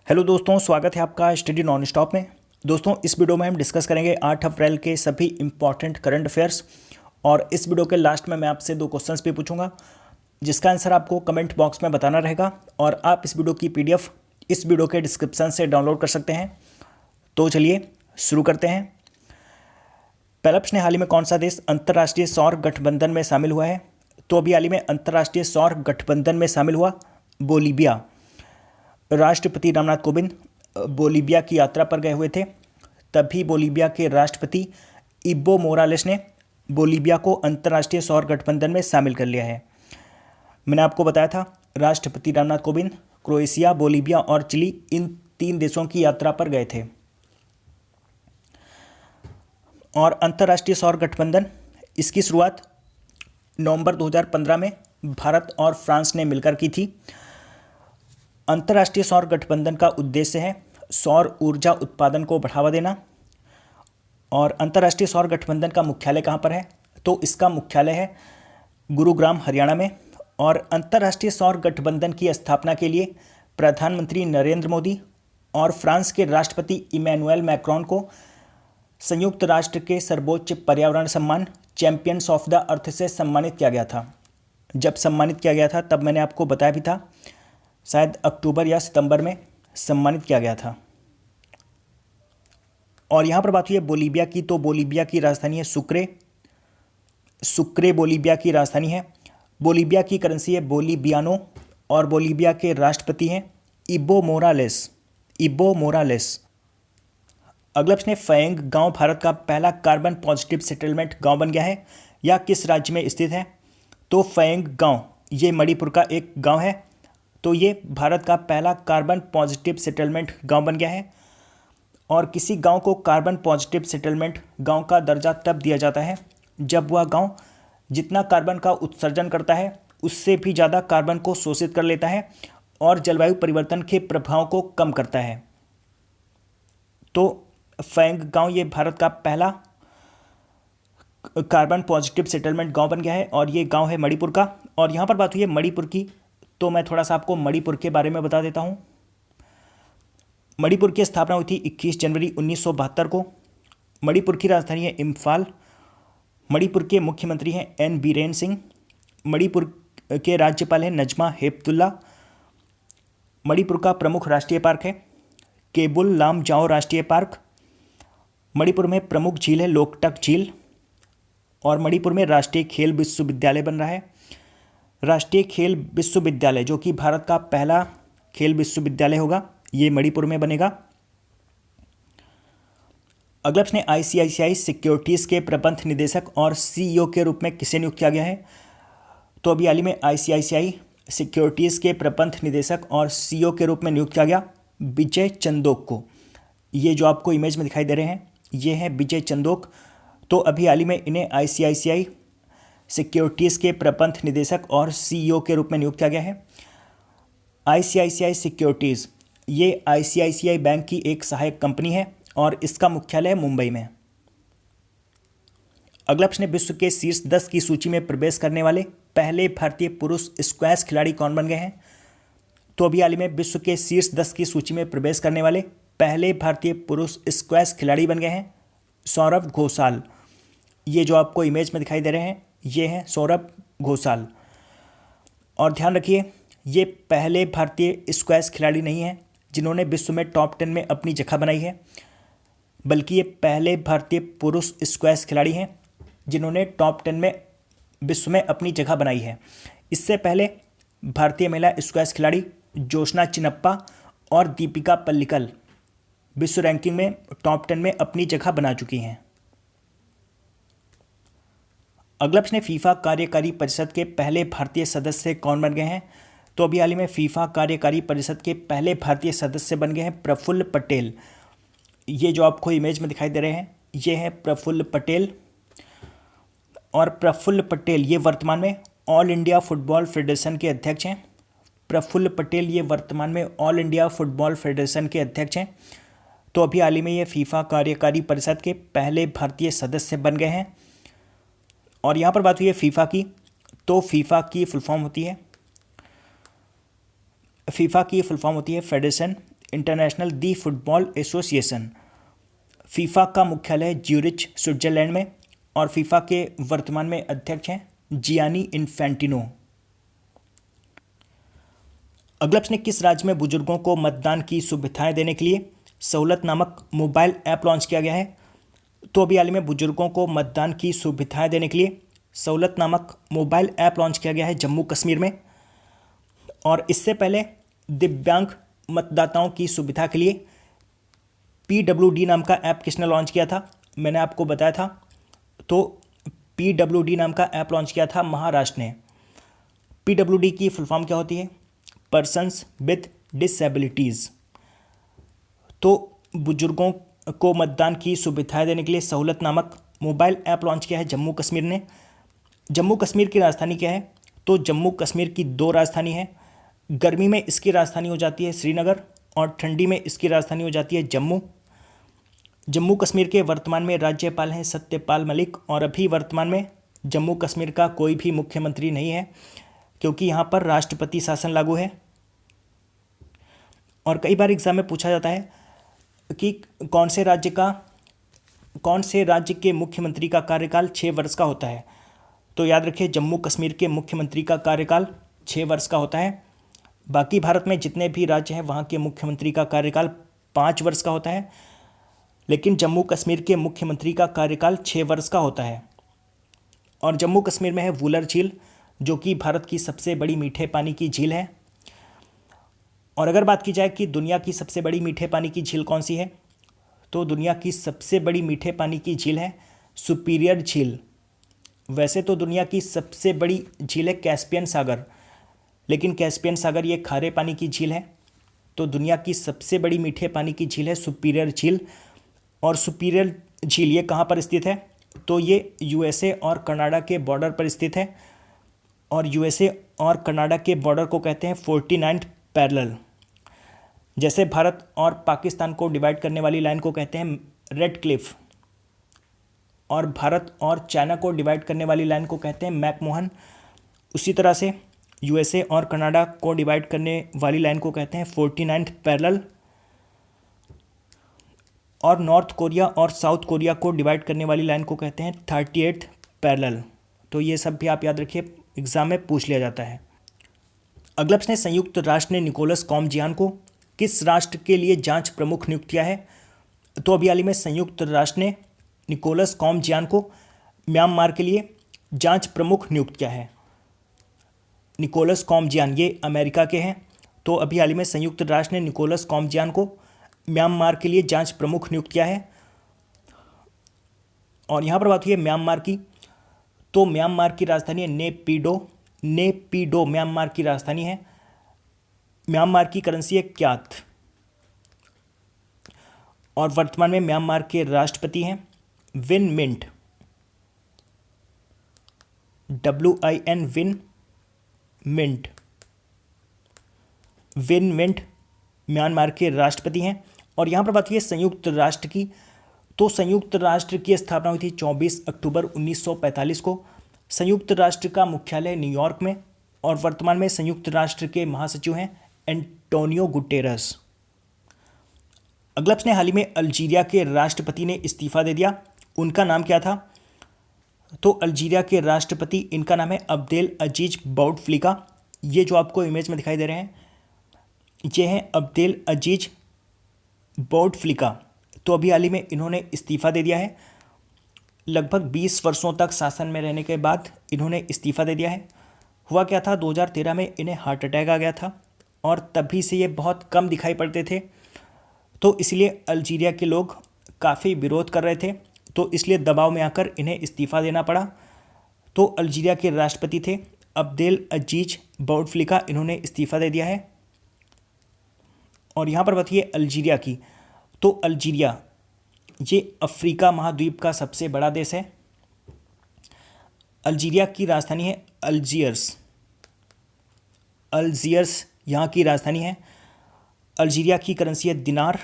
Hello दोस्तों, स्वागत है आपका स्टडी नॉन स्टॉप में। दोस्तों, इस वीडियो में हम डिस्कस करेंगे 8 अप्रैल के सभी इंपॉर्टेंट करंट अफेयर्स। और इस वीडियो के लास्ट में मैं आपसे 2 क्वेश्चंस भी पूछूंगा, जिसका आंसर आपको कमेंट बॉक्स में बताना रहेगा। और आप इस वीडियो की पीडीएफ इस वीडियो के डिस्क्रिप्शन से डाउनलोड कर सकते हैं। तो चलिए शुरू करते हैं। पहला प्रश्न, हाल ही में कौन सा देश अंतर्राष्ट्रीय सौर गठबंधन में शामिल हुआ है? तो अभी हाल ही में अंतर्राष्ट्रीय सौर गठबंधन में शामिल हुआ बोलीविया। राष्ट्रपति रामनाथ कोविंद बोलीविया की यात्रा पर गए हुए थे, तभी बोलीविया के राष्ट्रपति इबो मोरालेस ने बोलीविया को अंतर्राष्ट्रीय सौर गठबंधन में शामिल कर लिया है। मैंने आपको बताया था, राष्ट्रपति रामनाथ कोविंद क्रोएशिया, बोलीविया और चिली, इन 3 देशों की यात्रा पर गए थे। और अंतर्राष्ट्रीय सौर गठबंधन, इसकी शुरुआत नवंबर 2015 में भारत और फ्रांस ने मिलकर की थी। अंतर्राष्ट्रीय सौर गठबंधन का उद्देश्य है सौर ऊर्जा उत्पादन को बढ़ावा देना। और अंतर्राष्ट्रीय सौर गठबंधन का मुख्यालय कहाँ पर है? तो इसका मुख्यालय है गुरुग्राम, हरियाणा में। और अंतर्राष्ट्रीय सौर गठबंधन की स्थापना के लिए प्रधानमंत्री नरेंद्र मोदी और फ्रांस के राष्ट्रपति इमैनुएल मैक्रोन को संयुक्त राष्ट्र के सर्वोच्च पर्यावरण सम्मान चैंपियंस ऑफ द अर्थ से सम्मानित किया गया था। जब सम्मानित किया गया था तब मैंने आपको बताया भी था, शायद अक्टूबर या सितंबर में सम्मानित किया गया था। और यहाँ पर बात हुई है बोलीविया की, तो बोलीविया की राजधानी है सुक्रे। सुक्रे बोलीविया की राजधानी है। बोलीविया की करेंसी है बोलीवियानो और बोलीविया के राष्ट्रपति हैं इबो मोरालेस। इबो मोरालेस। अगला प्रश्न है, फैंग गांव भारत का पहला कार्बन पॉजिटिव सेटलमेंट गांव बन गया है या किस राज्य में स्थित है? तो फैंग गांव ये मणिपुर का एक गांव है। तो ये भारत का पहला कार्बन पॉजिटिव सेटलमेंट गांव बन गया है। और किसी गांव को कार्बन पॉजिटिव सेटलमेंट गांव का दर्जा तब दिया जाता है जब वह गांव जितना कार्बन का उत्सर्जन करता है उससे भी ज़्यादा कार्बन को शोषित कर लेता है और जलवायु परिवर्तन के प्रभाव को कम करता है। तो फैंग गांव ये भारत का पहला कार्बन पॉजिटिव सेटलमेंट गांव बन गया है और ये गांव है मणिपुर का। और यहाँ पर बात हुई है मणिपुर की, तो मैं थोड़ा सा आपको मणिपुर के बारे में बता देता हूँ। मणिपुर की स्थापना हुई थी 21 जनवरी 1972 को। मणिपुर की राजधानी है इम्फाल। मणिपुर के मुख्यमंत्री हैं एन बीरेन सिंह। मणिपुर के राज्यपाल हैं नजमा हेपतुल्ला। मणिपुर का प्रमुख राष्ट्रीय पार्क है केबुल लामजाओ राष्ट्रीय पार्क। मणिपुर में प्रमुख झील है लोकटक झील। और मणिपुर में राष्ट्रीय खेल विश्वविद्यालय बन रहा है। राष्ट्रीय खेल विश्वविद्यालय जो कि भारत का पहला खेल विश्वविद्यालय होगा, ये मणिपुर में बनेगा। अगला प्रश्न, आईसीआईसीआई सिक्योरिटीज़ के प्रबंध निदेशक और सीईओ के रूप में किसे नियुक्त किया गया है? तो अभी हाल ही में आईसीआईसीआई सिक्योरिटीज़ के प्रबंध निदेशक और सीईओ के रूप में नियुक्त किया गया विजय चंदोक को। ये जो आपको इमेज में दिखाई दे रहे हैं, ये हैं विजय चंदोक। तो अभी हाल ही में इन्हें आईसीआईसीआई सिक्योरिटीज़ के प्रबंध निदेशक और सीईओ के रूप में नियुक्त किया गया है। आईसीआईसीआई सिक्योरिटीज़ ये आईसीआईसीआई बैंक की एक सहायक कंपनी है और इसका मुख्यालय है मुंबई में। अगला प्रश्न, विश्व के शीर्ष 10 की सूची में प्रवेश करने वाले पहले भारतीय पुरुष स्क्वैश खिलाड़ी कौन बन गए हैं? तो अभी हाल ही में विश्व के शीर्ष 10 की सूची में प्रवेश करने वाले पहले भारतीय पुरुष स्क्वैश खिलाड़ी बन गए हैं सौरभ घोषाल। ये जो आपको इमेज में दिखाई दे रहे हैं, ये हैं सौरभ घोषाल। और ध्यान रखिए, ये पहले भारतीय स्क्वैश खिलाड़ी नहीं हैं जिन्होंने विश्व में टॉप 10 में अपनी जगह बनाई है, बल्कि ये पहले भारतीय पुरुष स्क्वैश खिलाड़ी हैं जिन्होंने टॉप 10 में विश्व में अपनी जगह बनाई है। इससे पहले भारतीय महिला स्क्वैश खिलाड़ी जोशना चिनप्पा और दीपिका पल्लिकल विश्व रैंकिंग में टॉप 10 में अपनी जगह बना चुकी हैं। अगला प्रश्न, फीफा कार्यकारी परिषद के पहले भारतीय सदस्य कौन बन गए हैं? तो अभी हाल ही में फीफा कार्यकारी परिषद के पहले भारतीय सदस्य बन गए हैं प्रफुल्ल पटेल। ये जो आपको इमेज में दिखाई दे रहे हैं, ये हैं प्रफुल्ल पटेल। और प्रफुल्ल पटेल ये वर्तमान में ऑल इंडिया फुटबॉल फेडरेशन के अध्यक्ष हैं। प्रफुल्ल पटेल ये वर्तमान में ऑल इंडिया फुटबॉल फेडरेशन के अध्यक्ष हैं। तो अभी हाल ही में ये फीफा कार्यकारी परिषद के पहले भारतीय सदस्य बन गए हैं। और यहाँ पर बात हुई है फीफा की, तो फीफा की फुल फॉर्म होती है फेडरेशन इंटरनेशनल दी फुटबॉल एसोसिएशन। फीफा का मुख्यालय ज्यूरिच स्विट्जरलैंड में और फीफा के वर्तमान में अध्यक्ष हैं जियानी इन्फेंटिनो। अगला प्रश्न, किस राज्य में बुजुर्गों को मतदान की सुविधाएं देने के लिए सहूलत नामक मोबाइल ऐप लॉन्च किया गया है? तो अभी हाल ही में बुजुर्गों को मतदान की सुविधाएं देने के लिए सहूलत नामक मोबाइल ऐप लॉन्च किया गया है जम्मू कश्मीर में। और इससे पहले दिव्यांग मतदाताओं की सुविधा के लिए PWD नाम का ऐप किसने लॉन्च किया था? मैंने आपको बताया था। तो PWD नाम का ऐप लॉन्च किया था महाराष्ट्र ने। PWD की फुल फॉर्म क्या होती है? Persons with disabilities. तो बुजुर्गों को मतदान की सुविधाएं देने के लिए सहूलत नामक मोबाइल ऐप लॉन्च किया है जम्मू कश्मीर ने। जम्मू कश्मीर की राजधानी क्या है? तो जम्मू कश्मीर की दो राजधानी है। गर्मी में इसकी राजधानी हो जाती है श्रीनगर और ठंडी में इसकी राजधानी हो जाती है जम्मू। जम्मू कश्मीर के वर्तमान में राज्यपाल हैं सत्यपाल मलिक और अभी वर्तमान में जम्मू कश्मीर का कोई भी मुख्यमंत्री नहीं है क्योंकि यहाँ पर राष्ट्रपति शासन लागू है। और कई बार एग्जाम में पूछा जाता है कि कौन से राज्य के मुख्यमंत्री का कार्यकाल 6 वर्ष का होता है? तो याद रखिए जम्मू कश्मीर के मुख्यमंत्री का कार्यकाल 6 वर्ष का होता है। बाकी भारत में जितने भी राज्य हैं वहाँ के मुख्यमंत्री का कार्यकाल 5 वर्ष का होता है, लेकिन जम्मू कश्मीर के मुख्यमंत्री का कार्यकाल 6 वर्ष का होता है। और जम्मू कश्मीर में है वुलर झील, जो कि भारत की सबसे बड़ी मीठे पानी की झील है। और अगर बात की जाए कि दुनिया की सबसे बड़ी मीठे पानी की झील कौन सी है, तो दुनिया की सबसे बड़ी मीठे पानी की झील है सुपीरियर झील। वैसे तो दुनिया की सबसे बड़ी झील है कैस्पियन सागर, लेकिन कैस्पियन सागर ये खारे पानी की झील है। तो दुनिया की सबसे बड़ी मीठे पानी की झील है सुपीरियर झील। और सुपीरियर झील ये कहाँ पर स्थित है? तो ये USA और कनाडा के बॉर्डर पर स्थित है। और USA और कनाडा के बॉर्डर को कहते हैं 49th पैरेलल। जैसे भारत और पाकिस्तान को डिवाइड करने वाली लाइन को कहते हैं रेड क्लिफ, और भारत और चाइना को डिवाइड करने वाली लाइन को कहते हैं मैकमोहन। उसी तरह से USA और कनाडा को डिवाइड करने वाली लाइन को कहते हैं 49th पैरेलल, और नॉर्थ कोरिया और साउथ कोरिया को डिवाइड करने वाली लाइन को कहते हैं 38th पैरेलल। तो ये सब भी आप याद रखिए, एग्जाम में पूछ लिया जाता है। अगला प्रश्न है, संयुक्त राष्ट्र ने निकोलस कॉमजियान को किस राष्ट्र के लिए जांच प्रमुख नियुक्त किया है? तो अभी हाल ही में संयुक्त राष्ट्र ने निकोलस कॉमजियान को म्यांमार के लिए जांच प्रमुख नियुक्त किया है। निकोलस कॉमजियान ये अमेरिका के हैं। तो अभी हाल ही में संयुक्त राष्ट्र ने निकोलस कॉमजियान को म्यांमार के लिए जांच प्रमुख नियुक्त किया है। और यहाँ पर बात हुई है म्यांमार की, तो म्यांमार की राजधानी है नेपिडो म्यांमार की राजधानी है। म्यांमार की करेंसी है क्यात। और वर्तमान में म्यांमार के राष्ट्रपति हैं Win Myint, WIN Win Myint Myanmar के राष्ट्रपति हैं। और यहाँ पर बात की है संयुक्त राष्ट्र की, तो संयुक्त राष्ट्र की स्थापना हुई थी 24 अक्टूबर 1945 को। संयुक्त राष्ट्र का मुख्यालय न्यूयॉर्क में, और वर्तमान में संयुक्त राष्ट्र के महासचिव हैं एंटोनियो गुटेरस। अगला प्रश्न, हाल ही में अल्जीरिया के राष्ट्रपति ने इस्तीफा दे दिया, उनका नाम क्या था? तो अल्जीरिया के राष्ट्रपति, इनका नाम है अब्देल अजीज बाउटफ्लिका। ये जो आपको इमेज में दिखाई दे रहे हैं ये हैं अब्देल अजीज बाउटफ्लिका। तो अभी हाल ही में इन्होंने इस्तीफा दे दिया है। लगभग 20 वर्षों तक शासन में रहने के बाद इन्होंने इस्तीफा दे दिया है। हुआ क्या था, 2013 में इन्हें हार्ट अटैक आ गया था और तभी से ये बहुत कम दिखाई पड़ते थे। तो इसलिए अल्जीरिया के लोग काफ़ी विरोध कर रहे थे, तो इसलिए दबाव में आकर इन्हें इस्तीफा देना पड़ा। तो अल्जीरिया के राष्ट्रपति थे अब्देल अजीज बाउटफ्लिका, इन्होंने इस्तीफा दे दिया है। और यहाँ पर बात है अल्जीरिया की, तो अल्जीरिया ये अफ्रीका महाद्वीप का सबसे बड़ा देश है। अल्जीरिया की राजधानी है अल्जियर्स यहाँ की राजधानी है। अल्जीरिया की करेंसी है दिनार।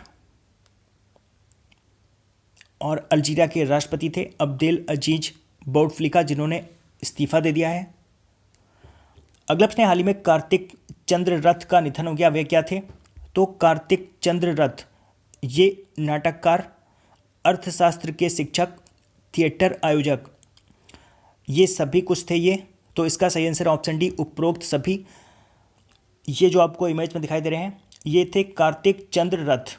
और अल्जीरिया के राष्ट्रपति थे अब्देल अजीज बाउटफ्लिका, जिन्होंने इस्तीफा दे दिया है। अगला प्रश्न, हाल ही में कार्तिक चंद्र रथ का निधन हो गया, वे क्या थे? तो कार्तिक चंद्र रथ ये नाटककार, अर्थशास्त्र के शिक्षक, थिएटर आयोजक, ये सभी कुछ थे ये। तो इसका सही आंसर ऑप्शन डी, उपरोक्त सभी। ये जो आपको इमेज में दिखाई दे रहे हैं ये थे कार्तिक चंद्र रथ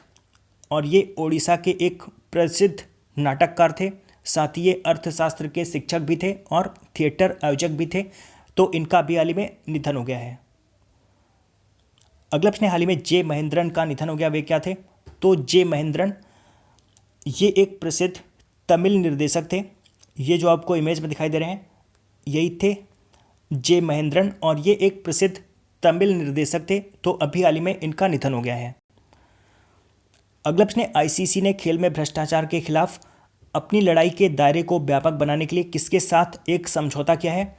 और ये ओडिशा के एक प्रसिद्ध नाटककार थे, साथ ही ये अर्थशास्त्र के शिक्षक भी थे और थिएटर आयोजक भी थे। तो इनका अभी हाल ही में निधन हो गया है। अगला प्रश्न, हाल ही में जे महेंद्रन का निधन हो गया, वे क्या थे? तो जे महेंद्रन ये एक प्रसिद्ध तमिल निर्देशक थे। ये जो आपको इमेज में दिखाई दे रहे हैं यही थे जे महेंद्रन और ये एक प्रसिद्ध तमिल निर्देशक थे। तो अभी हाल ही में इनका निधन हो गया है। अगला प्रश्न, आईसीसी ने खेल में भ्रष्टाचार के खिलाफ अपनी लड़ाई के दायरे को व्यापक बनाने के लिए किसके साथ एक समझौता किया है?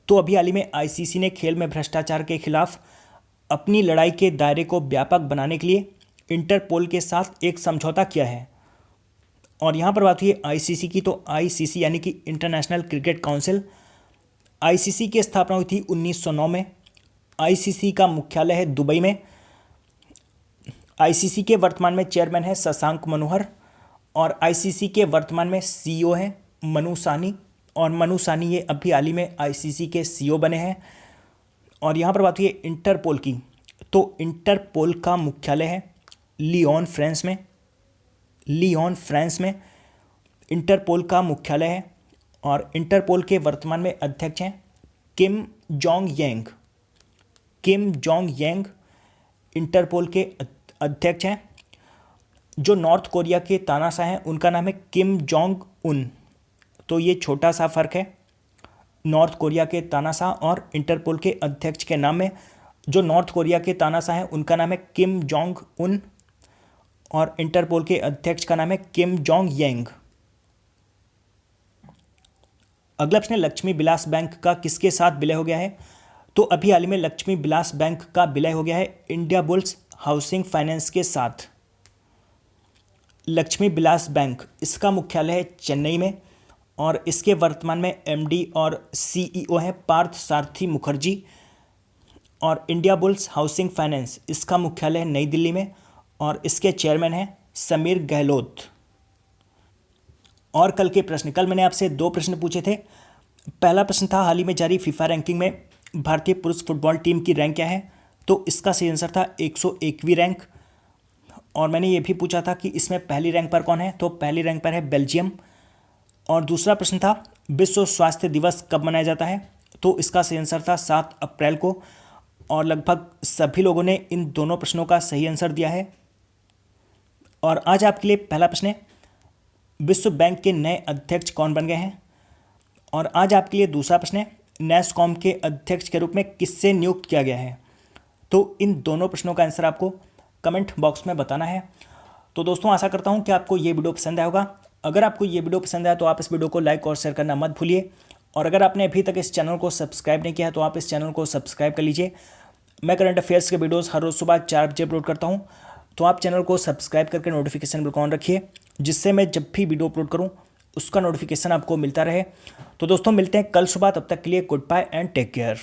तो अभी हाल ही में आईसीसी ने खेल में भ्रष्टाचार के खिलाफ अपनी लड़ाई के दायरे को व्यापक बनाने के लिए इंटरपोल के साथ एक समझौता किया है। और यहाँ पर बात हुई है आईसीसी की, तो आईसीसी यानी कि इंटरनेशनल क्रिकेट काउंसिल, आईसीसी की स्थापना हुई थी 1909 में। आईसीसी का मुख्यालय है दुबई में। आईसीसी के वर्तमान में चेयरमैन है शशांक मनोहर और आईसीसी के वर्तमान में सीईओ है मनु सानी। और मनु सानी ये अभी हाल ही में आईसीसी के सीईओ बने हैं। और यहाँ पर बात हुई है इंटरपोल की, तो इंटरपोल का मुख्यालय है लियोन फ्रांस में। लियोन फ्रांस में इंटरपोल का मुख्यालय है और इंटरपोल के वर्तमान में अध्यक्ष हैं किम जोंग यांग। किम जोंग यांग इंटरपोल के अध्यक्ष हैं। जो नॉर्थ कोरिया के तानाशाह हैं उनका नाम है किम जोंग उन। तो ये छोटा सा फ़र्क है नॉर्थ कोरिया के तानाशाह और इंटरपोल के अध्यक्ष के नाम में। जो नॉर्थ कोरिया के तानाशाह हैं उनका नाम है किम जोंग उन और इंटरपोल के अध्यक्ष का नाम है किम जोंग यांग। अगला प्रश्न, लक्ष्मी विलास बैंक का किसके साथ विलय हो गया है? तो अभी हाल ही में लक्ष्मी विलास बैंक का विलय हो गया है इंडिया बुल्स हाउसिंग फाइनेंस के साथ। लक्ष्मी विलास बैंक इसका मुख्यालय है चेन्नई में और इसके वर्तमान में एमडी और सीईओ हैं पार्थ सारथी मुखर्जी। और इंडिया बुल्स हाउसिंग फाइनेंस इसका मुख्यालय है नई दिल्ली में और इसके चेयरमैन हैं समीर गहलोत। और कल के प्रश्न, कल मैंने आपसे 2 प्रश्न पूछे थे। पहला प्रश्न था हाल ही में जारी फीफा रैंकिंग में भारतीय पुरुष फुटबॉल टीम की रैंक क्या है? तो इसका सही आंसर था 101वीं रैंक। और मैंने ये भी पूछा था कि इसमें पहली रैंक पर कौन है? तो पहली रैंक पर है बेल्जियम। और दूसरा प्रश्न था विश्व स्वास्थ्य दिवस कब मनाया जाता है? तो इसका सही आंसर था 7 अप्रैल को। और लगभग सभी लोगों ने इन दोनों प्रश्नों का सही आंसर दिया है। और आज आपके लिए पहला प्रश्न है विश्व बैंक के नए अध्यक्ष कौन बन गए हैं? और आज आपके लिए दूसरा प्रश्न है नैसकॉम के अध्यक्ष के रूप में किससे नियुक्त किया गया है? तो इन दोनों प्रश्नों का आंसर आपको कमेंट बॉक्स में बताना है। तो दोस्तों आशा करता हूं कि आपको ये वीडियो पसंद आया होगा। अगर आपको ये वीडियो पसंद आया तो आप इस वीडियो को लाइक और शेयर करना मत भूलिए। और अगर आपने अभी तक इस चैनल को सब्सक्राइब नहीं किया है तो आप इस चैनल को सब्सक्राइब कर लीजिए। मैं करंट अफेयर्स के वीडियोज़ हर रोज़ सुबह 4 बजे अपलोड करता हूँ, तो आप चैनल को सब्सक्राइब करके नोटिफिकेशन बिल ऑन रखिए, जिससे मैं जब भी वीडियो अपलोड करूँ उसका नोटिफिकेशन आपको मिलता रहे। तो दोस्तों मिलते हैं कल सुबह, तब तक के लिए goodbye and take care.